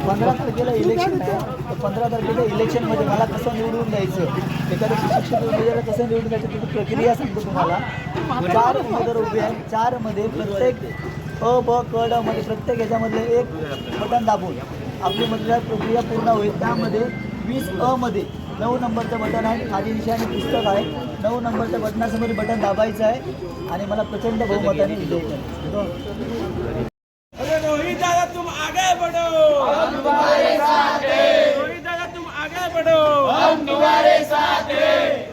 15 तारखेला इलेक्शन आहे, तर 15 तारखेच्या इलेक्शनमध्ये मला कसं निवडून द्यायचं, एखाद्या सुशिक्षित उमेदवाराला कसं निवडून द्यायचं त्याची प्रक्रिया सांगतो तुम्हाला. 4 उमेदवार उभे आहेत, 4मध्ये प्रत्येक अ ब क ड मध्ये प्रत्येक ह्याच्यामधले एक बटन दाबून आपली मतदान प्रक्रिया पूर्ण होईल. त्यामध्ये 20 अ मध्ये 9 नंबरचं बटन आहे, खाली निशाणी पुस्तक आहे. 9 नंबरच्या बटनासमोर बटन दाबायचं आहे आणि मला प्रचंड बहुमताने विजय करायचा. अरे रोहित दादा तुम आगे बढ़ो, हम तुम्हारे साथ हैं। रोहित दादा तुम आगे बढ़ो, हम तुम्हारे साथ हैं।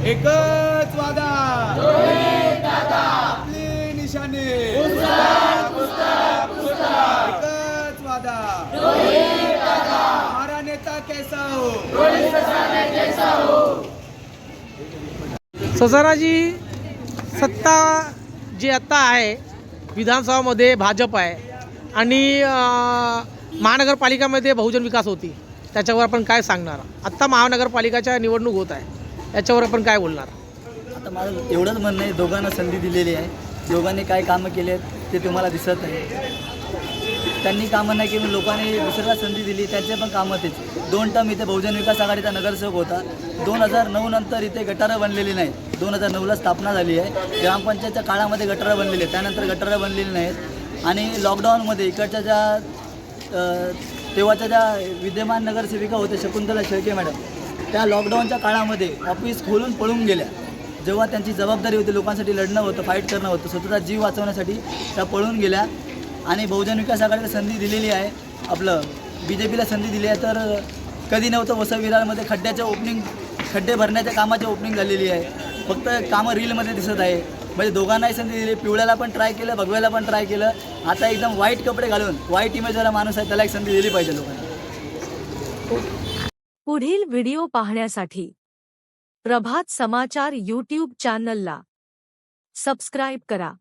एकच वादा, रोहित दादा आपली निशाणी, पुस्तक पुस्तक पुस्तक, एकच वादा, रोहित दादा हमारा नेता कैसा हो, रोहित दादा कैसा हो. ससाराजी, सत्ता जी आता आहे विधानसभामध्ये भाजप आहे आणि महानगरपालिकामध्ये बहुजन विकास होती, त्याच्यावर आपण काय सांगणार? आत्ता महानगरपालिकाच्या निवडणूक होत आहे, याच्यावर आपण काय बोलणार? आता माझं एवढंच म्हणणं आहे, दोघांना संधी दिलेली आहे, दोघांनी काय कामं केले आहेत ते तुम्हाला दिसत आहे. त्यांनी कामं नाही केली, लोकांनी दुसऱ्याला संधी दिली, त्यांचे पण कामं तेच. 2 टर्म इथे बहुजन विकास आघाडीचा नगरसेवक होता. 2009 नंतर इथे गटारं बनलेली नाहीत. 2009ला स्थापना झाली आहे. ग्रामपंचायतच्या काळामध्ये गटारं बनलेली आहेत, त्यानंतर गटारं बनलेली नाहीत. आणि लॉकडाऊनमध्ये इकडच्या ज्या तेव्हाच्या ज्या विद्यमान नगरसेविका होत्या शकुंतला शेळके मॅडम, त्या लॉकडाऊनच्या काळामध्ये ऑफिस खोलून पळून गेल्या. जेव्हा त्यांची जबाबदारी होती लोकांसाठी लढणं होतं, फाईट करणं होतं, स्वतःचा जीव वाचवण्यासाठी त्या पळून गेल्या. आणि बहुजन विकास आघाडीला संधी दिलेली आहे, आपलं BJPला संधी दिली आहे. तर कधी नव्हतं वसई विरारमध्ये खड्डे भरण्याच्या कामाची ओपनिंग झालेली आहे. फक्त कामं रीलमध्ये दिसत आहे. म्हणजे दोघांनाही संधी दिली, पिवळ्याला पण ट्राय केलं, भगव्याला पण ट्राय केलं. आता एकदम वाईट कपडे घालून वाईट इमेजवाला माणूस आहे, त्याला एक संधी दिली पाहिजे लोकांना. पुढील व्हिडिओ पाहण्यासाठी प्रभात समाचार YouTube चॅनलला सबस्क्राईब करा.